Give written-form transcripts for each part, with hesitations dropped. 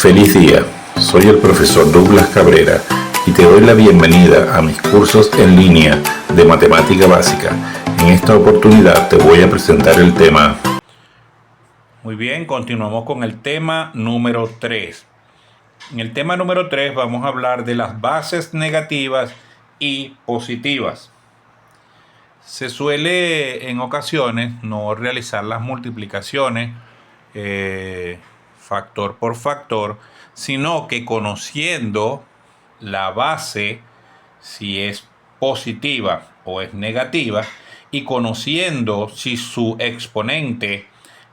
Feliz día, soy el profesor Douglas Cabrera y te doy la bienvenida a mis cursos en línea de matemática básica. En esta oportunidad te voy a presentar el tema. Muy bien, continuamos con el tema número 3. En el tema número 3 vamos a hablar de las bases negativas y positivas. Se suele en ocasiones no realizar las multiplicaciones factor por factor, sino que conociendo la base, si es positiva o es negativa, y conociendo si su exponente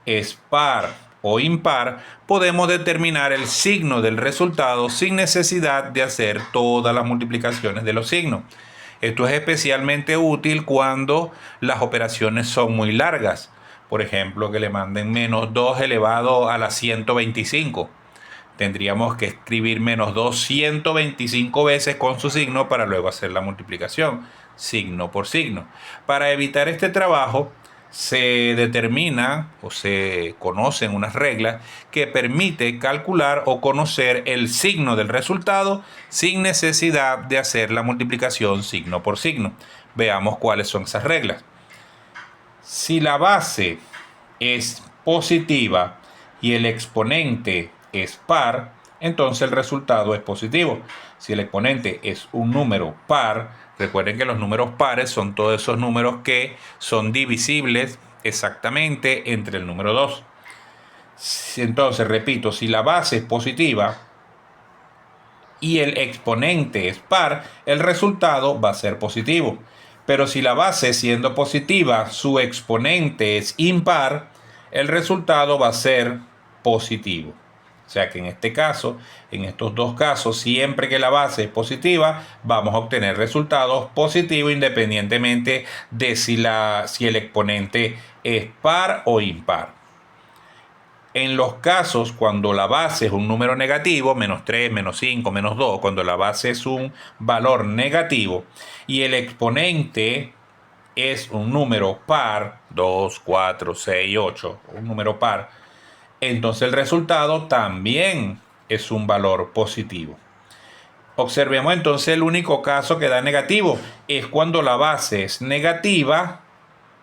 es par o impar, podemos determinar el signo del resultado sin necesidad de hacer todas las multiplicaciones de los signos. Esto es especialmente útil cuando las operaciones son muy largas. Por ejemplo, que le manden menos 2 elevado a la 125. Tendríamos que escribir menos 2 125 veces con su signo para luego hacer la multiplicación, signo por signo. Para evitar este trabajo, se determina o se conocen unas reglas que permiten calcular o conocer el signo del resultado sin necesidad de hacer la multiplicación signo por signo. Veamos cuáles son esas reglas. Si la base es positiva y el exponente es par, entonces el resultado es positivo. Si el exponente es un número par, recuerden que los números pares son todos esos números que son divisibles exactamente entre el número 2. Entonces, repito, si la base es positiva y el exponente es par, el resultado va a ser positivo. Pero si la base siendo positiva, su exponente es impar, el resultado va a ser positivo. O sea que en este caso, en estos dos casos, siempre que la base es positiva, vamos a obtener resultados positivos independientemente de si el exponente es par o impar. En los casos cuando la base es un número negativo, menos 3, menos 5, menos 2, cuando la base es un valor negativo y el exponente es un número par, 2, 4, 6, 8, un número par, entonces el resultado también es un valor positivo. Observemos entonces el único caso que da negativo, es cuando la base es negativa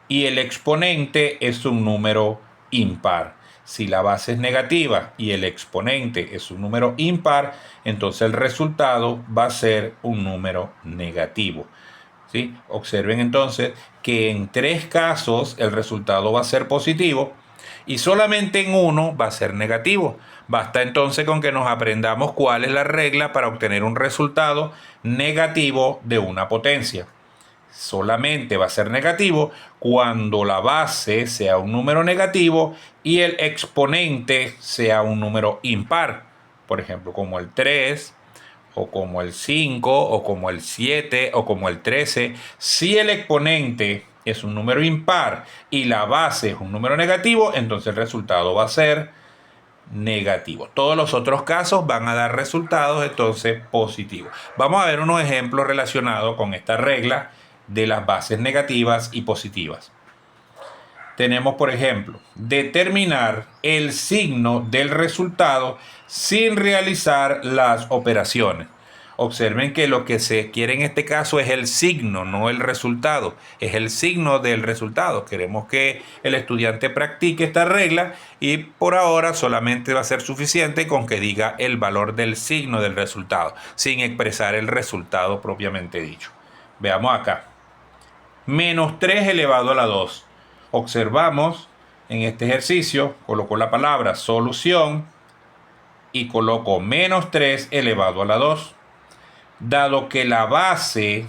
y el exponente es un número impar. Si la base es negativa y el exponente es un número impar, entonces el resultado va a ser un número negativo. ¿Sí? Observen entonces que en 3 casos el resultado va a ser positivo y solamente en uno va a ser negativo. Basta entonces con que nos aprendamos cuál es la regla para obtener un resultado negativo de una potencia. Solamente va a ser negativo cuando la base sea un número negativo y el exponente sea un número impar. Por ejemplo, como el 3, o como el 5, o como el 7, o como el 13. Si el exponente es un número impar y la base es un número negativo, entonces el resultado va a ser negativo. Todos los otros casos van a dar resultados entonces positivos. Vamos a ver unos ejemplos relacionados con esta regla de las bases negativas y positivas. Tenemos, por ejemplo, determinar el signo del resultado sin realizar las operaciones. Observen que lo que se quiere en este caso es el signo, no el resultado. Es el signo del resultado. Queremos que el estudiante practique esta regla y por ahora solamente va a ser suficiente con que diga el valor del signo del resultado, sin expresar el resultado propiamente dicho. Veamos acá. Menos 3 elevado a la 2. Observamos en este ejercicio, coloco la palabra solución y coloco menos 3 elevado a la 2. Dado que la base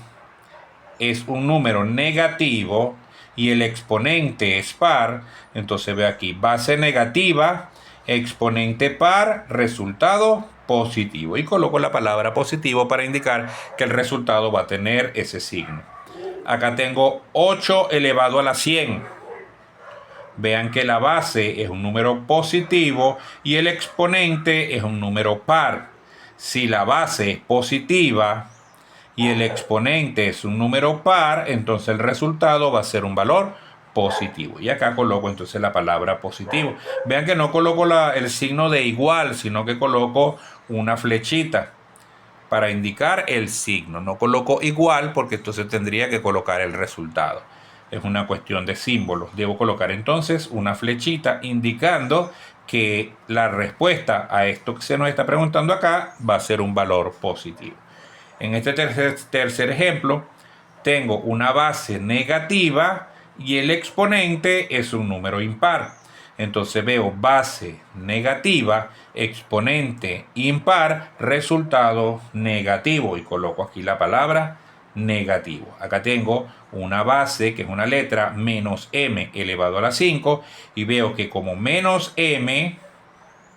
es un número negativo y el exponente es par, entonces ve aquí, base negativa, exponente par, resultado positivo. Y coloco la palabra positivo para indicar que el resultado va a tener ese signo. Acá tengo 8 elevado a la 100. Vean que la base es un número positivo y el exponente es un número par. Si la base es positiva y el exponente es un número par, entonces el resultado va a ser un valor positivo. Y acá coloco entonces la palabra positivo. Vean que no coloco el signo de igual, sino que coloco una flechita para indicar el signo. No coloco igual porque entonces tendría que colocar el resultado. Es una cuestión de símbolos. Debo colocar entonces una flechita indicando que la respuesta a esto que se nos está preguntando acá va a ser un valor positivo. En este tercer ejemplo, tengo una base negativa y el exponente es un número impar. Entonces veo base negativa, exponente impar, resultado negativo. Y coloco aquí la palabra negativo. Acá tengo una base que es una letra menos m elevado a la 5. Y veo que como menos m,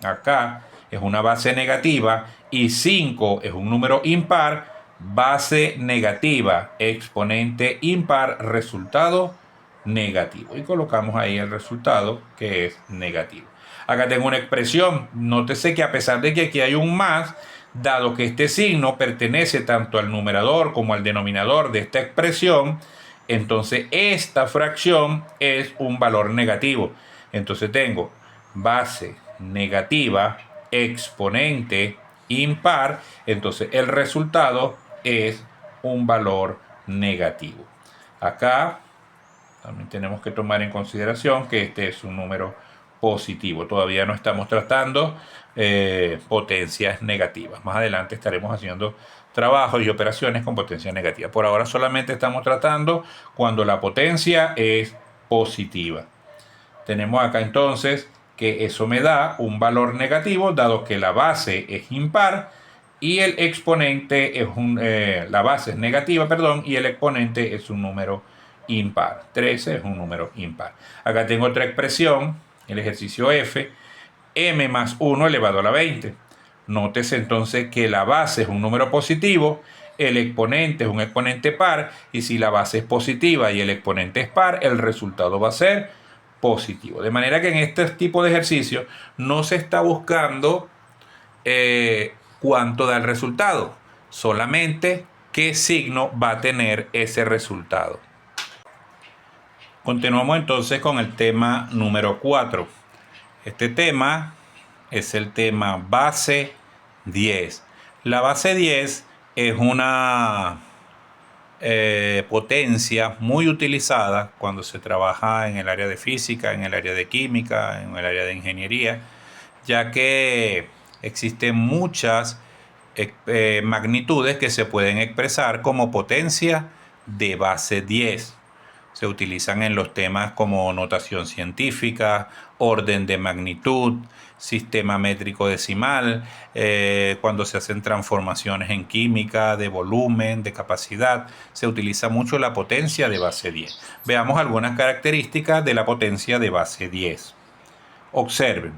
acá es una base negativa y 5 es un número impar, base negativa, exponente impar, resultado negativo. Y colocamos ahí el resultado que es negativo. Acá tengo una expresión. Nótese que a pesar de que aquí hay un más, dado que este signo pertenece tanto al numerador como al denominador de esta expresión, entonces esta fracción es un valor negativo. Entonces tengo base negativa, exponente impar, entonces el resultado es un valor negativo. Acá también tenemos que tomar en consideración que este es un número positivo. Todavía no estamos tratando potencias negativas. Más adelante estaremos haciendo trabajos y operaciones con potencia negativa. Por ahora solamente estamos tratando cuando la potencia es positiva. Tenemos acá entonces que eso me da un valor negativo dado que la base es impar y el exponente es la base es negativa, perdón, y el exponente es un número impar. 13 es un número impar. Acá tengo otra expresión, el ejercicio F, m más 1 elevado a la 20. Nótese entonces que la base es un número positivo, el exponente es un exponente par, y si la base es positiva y el exponente es par, el resultado va a ser positivo. De manera que en este tipo de ejercicio no se está buscando cuánto da el resultado, solamente qué signo va a tener ese resultado. Continuamos entonces con el tema número 4. Este tema es el tema base 10. La base 10 es una potencia muy utilizada cuando se trabaja en el área de física, en el área de química, en el área de ingeniería, ya que existen muchas magnitudes que se pueden expresar como potencia de base 10. Se utilizan en los temas como notación científica, orden de magnitud, sistema métrico decimal, cuando se hacen transformaciones en química, de volumen, de capacidad, se utiliza mucho la potencia de base 10. Veamos algunas características de la potencia de base 10. Observen,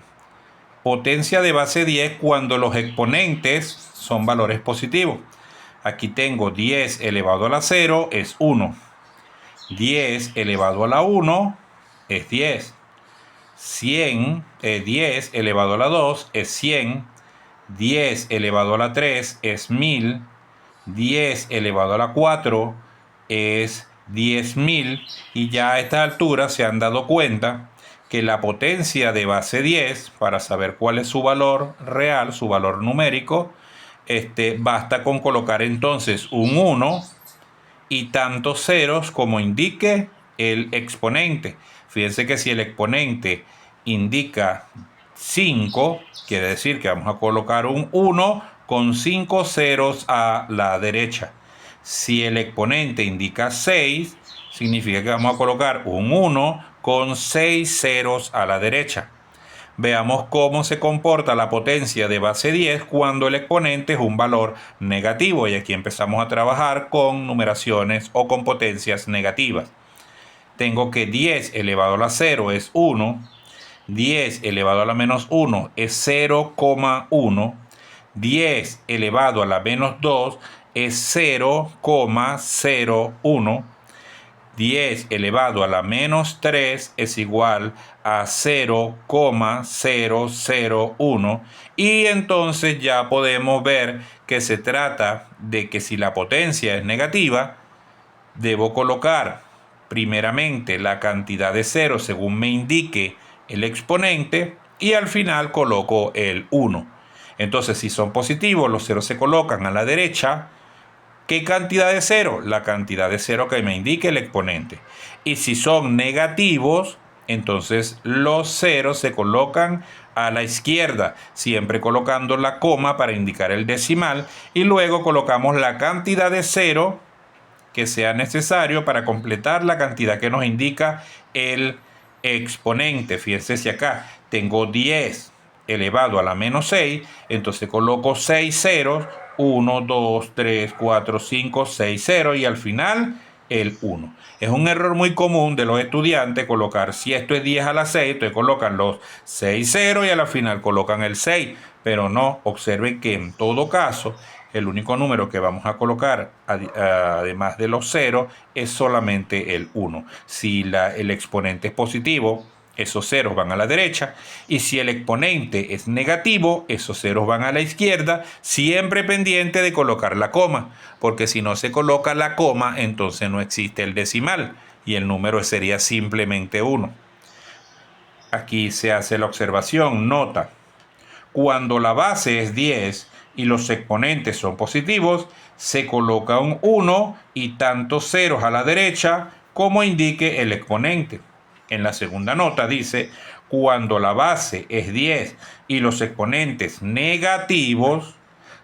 potencia de base 10 cuando los exponentes son valores positivos. Aquí tengo 10 elevado a la 0 es 1. 10 elevado a la 1 es 10. 10 elevado a la 2 es 100. 10 elevado a la 3 es 1000. 10 elevado a la 4 es 10.000. Y ya a esta altura se han dado cuenta que la potencia de base 10, para saber cuál es su valor real, su valor numérico, basta con colocar entonces un 1 y tantos ceros como indique el exponente. Fíjense que si el exponente indica 5, quiere decir que vamos a colocar un 1 con 5 ceros a la derecha. Si el exponente indica 6, significa que vamos a colocar un 1 con 6 ceros a la derecha. Veamos cómo se comporta la potencia de base 10 cuando el exponente es un valor negativo. Y aquí empezamos a trabajar con numeraciones o con potencias negativas. Tengo que 10 elevado a la 0 es 1. 10 elevado a la menos 1 es 0,1. 10 elevado a la menos 2 es 0,01. 10 elevado a la menos 3 es igual a 0,001. Y entonces ya podemos ver que se trata de que si la potencia es negativa, debo colocar primeramente la cantidad de ceros según me indique el exponente y al final coloco el 1. Entonces, si son positivos, los ceros se colocan a la derecha. ¿Qué cantidad de cero? La cantidad de cero que me indique el exponente. Y si son negativos, entonces los ceros se colocan a la izquierda, siempre colocando la coma para indicar el decimal. Y luego colocamos la cantidad de cero que sea necesario para completar la cantidad que nos indica el exponente. Fíjense si acá tengo 10 elevado a la menos 6, entonces coloco 6 ceros, 1, 2, 3, 4, 5, 6 ceros y al final el 1. Es un error muy común de los estudiantes colocar, si esto es 10 a la 6, entonces colocan los 6 ceros y a la final colocan el 6, pero no, observen que en todo caso el único número que vamos a colocar además de los ceros es solamente el 1. Si el exponente es positivo, esos ceros van a la derecha, y si el exponente es negativo, esos ceros van a la izquierda, siempre pendiente de colocar la coma, porque si no se coloca la coma, entonces no existe el decimal y el número sería simplemente 1. Aquí se hace la observación, nota, cuando la base es 10 y los exponentes son positivos, se coloca un 1 y tantos ceros a la derecha como indique el exponente. En la segunda nota dice, cuando la base es 10 y los exponentes negativos,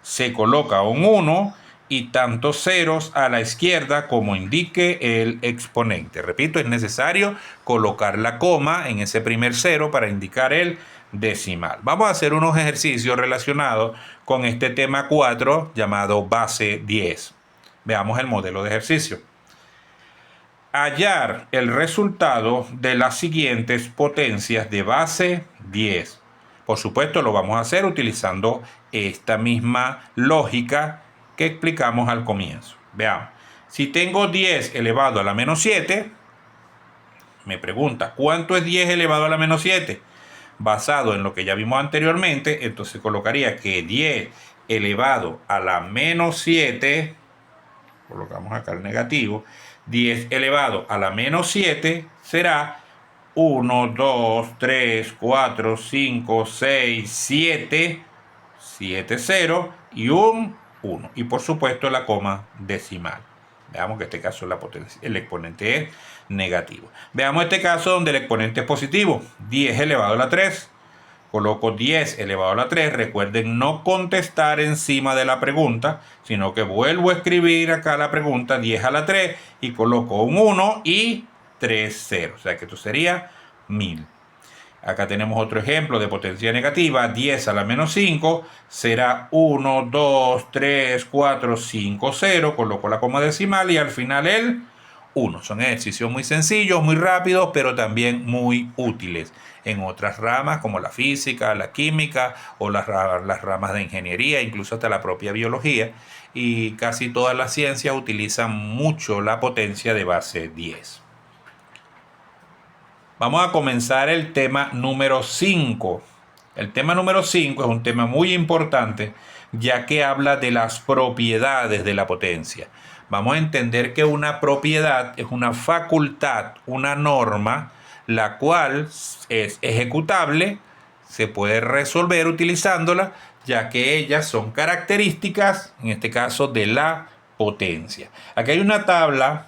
se coloca un 1 y tantos ceros a la izquierda como indique el exponente. Repito, es necesario colocar la coma en ese primer cero para indicar el decimal. Vamos a hacer unos ejercicios relacionados con este tema 4 llamado base 10. Veamos el modelo de ejercicio. Hallar el resultado de las siguientes potencias de base 10. Por supuesto, lo vamos a hacer utilizando esta misma lógica que explicamos al comienzo. Veamos. Si tengo 10 elevado a la menos 7, me pregunta, ¿cuánto es 10 elevado a la menos 7? Basado en lo que ya vimos anteriormente, entonces colocaría que 10 elevado a la menos 7, colocamos acá el negativo, 10 elevado a la menos 7 será 1, 2, 3, 4, 5, 6, 7, 7 ceros y un 1. Y por supuesto la coma decimal. Veamos que en este caso el exponente es negativo. Veamos este caso donde el exponente es positivo. 10 elevado a la 3. Coloco 10 elevado a la 3. Recuerden no contestar encima de la pregunta, sino que vuelvo a escribir acá la pregunta 10 a la 3 y coloco un 1 y 3 ceros. O sea que esto sería 1000. Acá tenemos otro ejemplo de potencia negativa. 10 a la menos 5 será 1, 2, 3, 4, 5, 0. Coloco la coma decimal y al final el 1. Son ejercicios muy sencillos, muy rápidos, pero también muy útiles en otras ramas como la física, la química o las ramas de ingeniería, incluso hasta la propia biología. Y casi todas las ciencias utilizan mucho la potencia de base 10. Vamos a comenzar el tema número 5. El tema número 5 es un tema muy importante, ya que habla de las propiedades de la potencia. Vamos a entender que una propiedad es una facultad, una norma, la cual es ejecutable, se puede resolver utilizándola, ya que ellas son características, en este caso, de la potencia. Aquí hay una tabla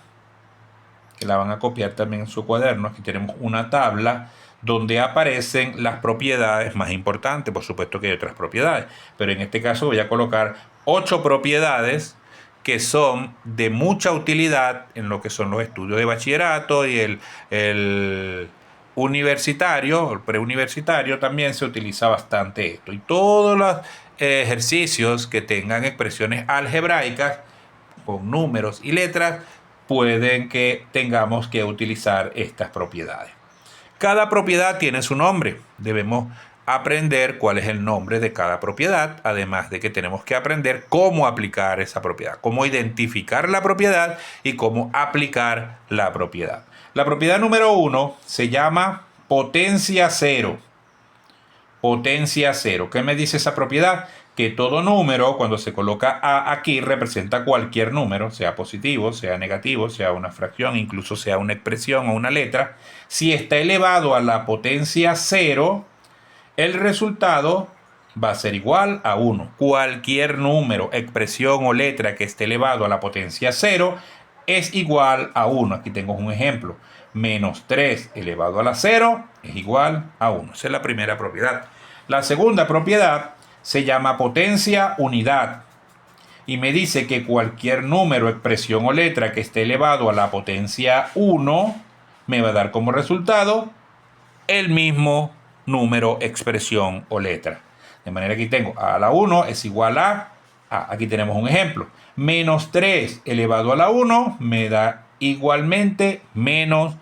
que la van a copiar también en su cuaderno. Aquí tenemos una tabla donde aparecen las propiedades más importantes. Por supuesto que hay otras propiedades, pero en este caso voy a colocar 8 propiedades que son de mucha utilidad en lo que son los estudios de bachillerato y el universitario, el preuniversitario también se utiliza bastante esto. Y todos los ejercicios que tengan expresiones algebraicas con números y letras pueden que tengamos que utilizar estas propiedades. Cada propiedad tiene su nombre. Debemos aprender cuál es el nombre de cada propiedad, además de que tenemos que aprender cómo aplicar esa propiedad, cómo identificar la propiedad y cómo aplicar la propiedad. La propiedad número 1 se llama potencia cero. Potencia cero. ¿Qué me dice esa propiedad? que todo número, cuando se coloca A aquí, representa cualquier número, sea positivo, sea negativo, sea una fracción, incluso sea una expresión o una letra. Si está elevado a la potencia 0, el resultado va a ser igual a 1. Cualquier número, expresión o letra que esté elevado a la potencia 0 es igual a 1. Aquí tengo un ejemplo. Menos 3 elevado a la 0 es igual a 1. Esa es la primera propiedad. La segunda propiedad se llama potencia unidad y me dice que cualquier número, expresión o letra que esté elevado a la potencia 1 me va a dar como resultado el mismo número, expresión o letra. De manera que aquí tengo a la 1 es igual a aquí tenemos un ejemplo. Menos 3 elevado a la 1 me da igualmente menos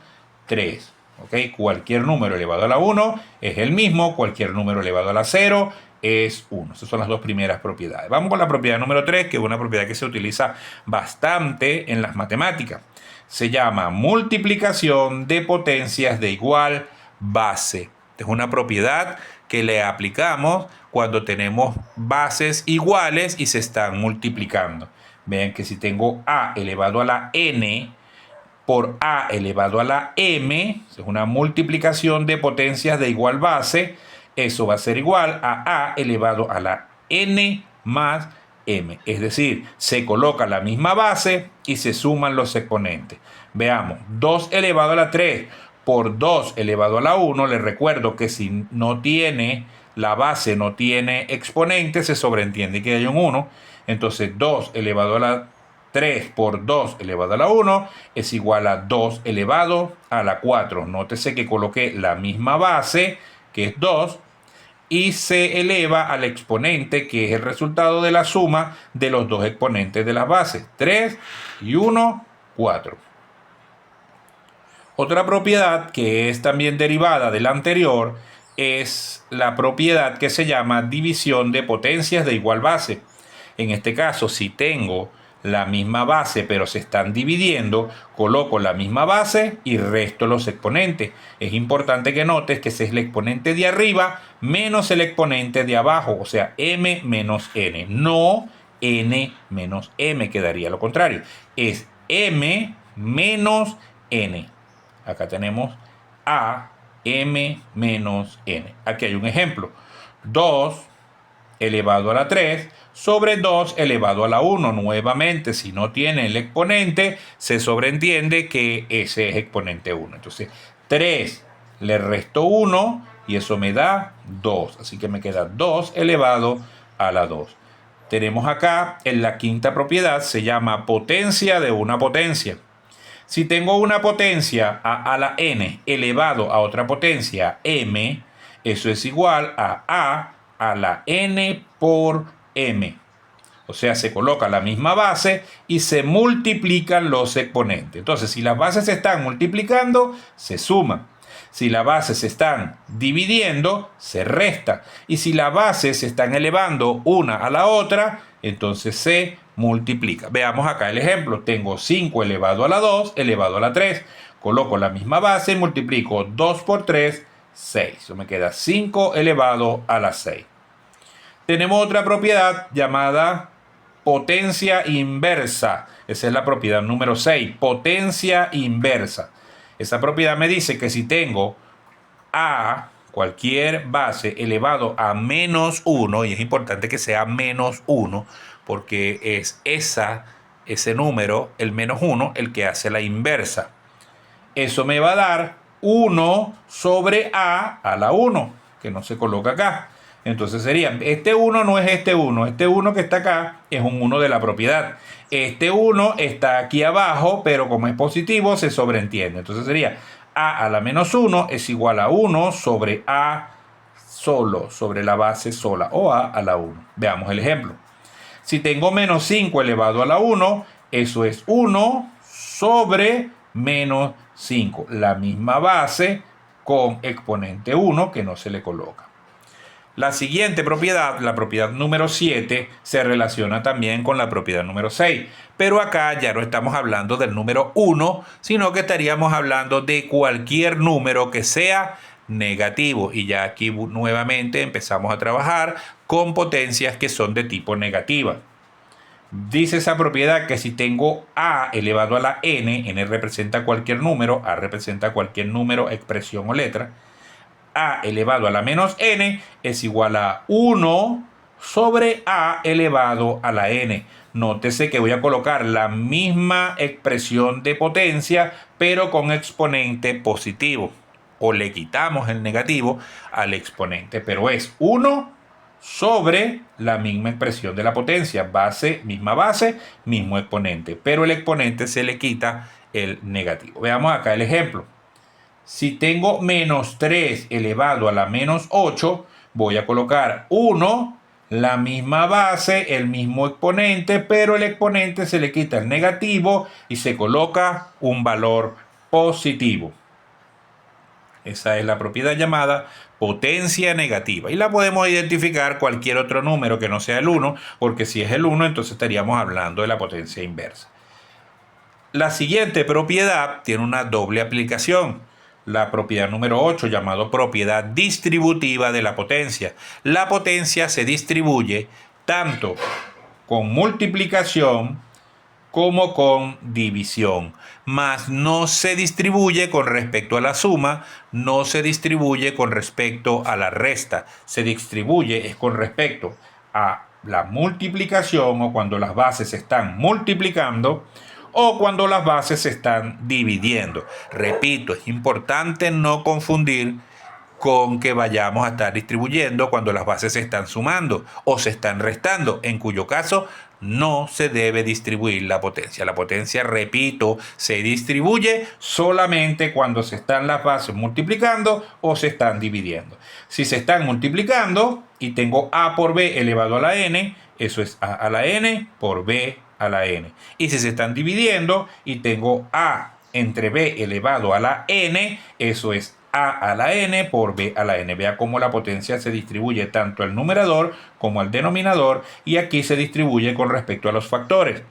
3. ¿Okay? Cualquier número elevado a la 1 es el mismo, cualquier número elevado a la 0 es 1. Esas son las dos primeras propiedades. Vamos con la propiedad número 3, que es una propiedad que se utiliza bastante en las matemáticas. Se llama multiplicación de potencias de igual base. Es una propiedad que le aplicamos cuando tenemos bases iguales y se están multiplicando. Vean que si tengo a elevado a la n por a elevado a la m, es una multiplicación de potencias de igual base, eso va a ser igual a elevado a la n más m. Es decir, se coloca la misma base y se suman los exponentes. Veamos, 2 elevado a la 3 por 2 elevado a la 1, les recuerdo que si no tiene la base, no tiene exponente, se sobreentiende que hay un 1. Entonces 2 elevado a la 3 por 2 elevado a la 1 es igual a 2 elevado a la 4. Nótese que coloqué la misma base, que es 2, y se eleva al exponente, que es el resultado de la suma de los dos exponentes de las bases. 3 y 1, 4. Otra propiedad que es también derivada de la anterior es la propiedad que se llama división de potencias de igual base. En este caso, si tengo la misma base pero se están dividiendo, coloco la misma base y resto los exponentes. Es importante que notes que ese es el exponente de arriba menos el exponente de abajo, o sea, m menos n, no n menos m, quedaría lo contrario. Es m menos n. Acá tenemos a m menos n. Aquí hay un ejemplo. 2 elevado a la 3 sobre 2 elevado a la 1. Nuevamente, si no tiene el exponente, se sobreentiende que ese es exponente 1. Entonces, 3 le resto 1 y eso me da 2. Así que me queda 2 elevado a la 2. Tenemos acá, en la quinta propiedad, se llama potencia de una potencia. Si tengo una potencia a la n elevado a otra potencia m, eso es igual a la n por m. O sea, se coloca la misma base y se multiplican los exponentes. Entonces, si las bases se están multiplicando, se suma. Si las bases se están dividiendo, se resta. Y si las bases se están elevando una a la otra, entonces se multiplica. Veamos acá el ejemplo. Tengo 5 elevado a la 2 elevado a la 3. Coloco la misma base y multiplico 2 por 3, 6. Eso me queda 5 elevado a la 6. Tenemos otra propiedad llamada potencia inversa. Esa es la propiedad número 6. Potencia inversa. Esa propiedad me dice que si tengo a cualquier base elevado a menos 1, y es importante que sea menos 1, porque es ese número, el menos 1, el que hace la inversa. Eso me va a dar 1 sobre a la 1, que no se coloca acá. Entonces sería, este 1 no es este 1. Este 1 que está acá es un 1 de la propiedad. Este 1 está aquí abajo, pero como es positivo se sobreentiende. Entonces sería a la menos 1 es igual a 1 sobre a solo, sobre la base sola, o a la 1. Veamos el ejemplo. Si tengo menos 5 elevado a la 1, eso es 1 sobre menos 5. La misma base con exponente 1 que no se le coloca. La siguiente propiedad, la propiedad número 7, se relaciona también con la propiedad número 6. Pero acá ya no estamos hablando del número 1, sino que estaríamos hablando de cualquier número que sea negativo. Y ya aquí nuevamente empezamos a trabajar con potencias que son de tipo negativa. Dice esa propiedad que si tengo a elevado a la n representa cualquier número, a representa cualquier número, expresión o letra, a elevado a la menos n es igual a 1 sobre a elevado a la n. Nótese que voy a colocar la misma expresión de potencia, pero con exponente positivo. O le quitamos el negativo al exponente, pero es 1 sobre la misma expresión de la potencia, misma base, mismo exponente, pero el exponente se le quita el negativo. Veamos acá el ejemplo. Si tengo menos 3 elevado a la menos 8, voy a colocar 1, la misma base, el mismo exponente, pero el exponente se le quita el negativo y se coloca un valor positivo. Esa es la propiedad llamada potencia negativa. Y la podemos identificar cualquier otro número que no sea el 1, porque si es el 1, entonces estaríamos hablando de la potencia inversa. La siguiente propiedad tiene una doble aplicación. La propiedad número 8, llamada propiedad distributiva de la potencia. La potencia se distribuye tanto con multiplicación como con división, mas no se distribuye con respecto a la suma, no se distribuye con respecto a la resta, se distribuye es con respecto a la multiplicación o cuando las bases se están multiplicando o cuando las bases se están dividiendo. Repito, es importante no confundir con que vayamos a estar distribuyendo cuando las bases se están sumando o se están restando, en cuyo caso no se debe distribuir la potencia. La potencia, repito, se distribuye solamente cuando se están las bases multiplicando o se están dividiendo. Si se están multiplicando y tengo a por b elevado a la n, eso es a la n por b a la n. Y si se están dividiendo y tengo a entre b elevado a la n, eso es a la n por b a la n. Vea cómo la potencia se distribuye tanto al numerador como al denominador, y aquí se distribuye con respecto a los factores.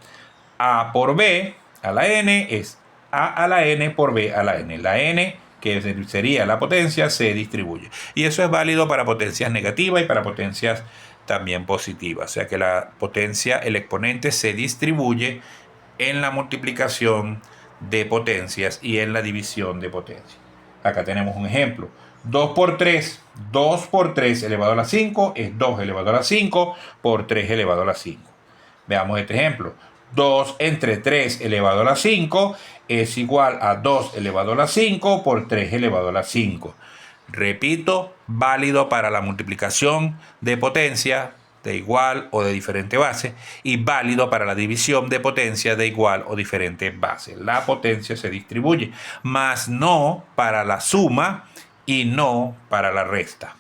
A por b a la n es a la n por b a la n. La n, que sería la potencia, se distribuye. Y eso es válido para potencias negativas y para potencias también positivas. O sea que la potencia, el exponente se distribuye en la multiplicación de potencias y en la división de potencias. Acá tenemos un ejemplo. 2 por 3 elevado a la 5 es 2 elevado a la 5 por 3 elevado a la 5. Veamos este ejemplo. 2 entre 3 elevado a la 5 es igual a 2 elevado a la 5 por 3 elevado a la 5. Repito, válido para la multiplicación de potencia de igual o de diferente base y válido para la división de potencia de igual o diferente base. La potencia se distribuye, mas no para la suma y no para la resta.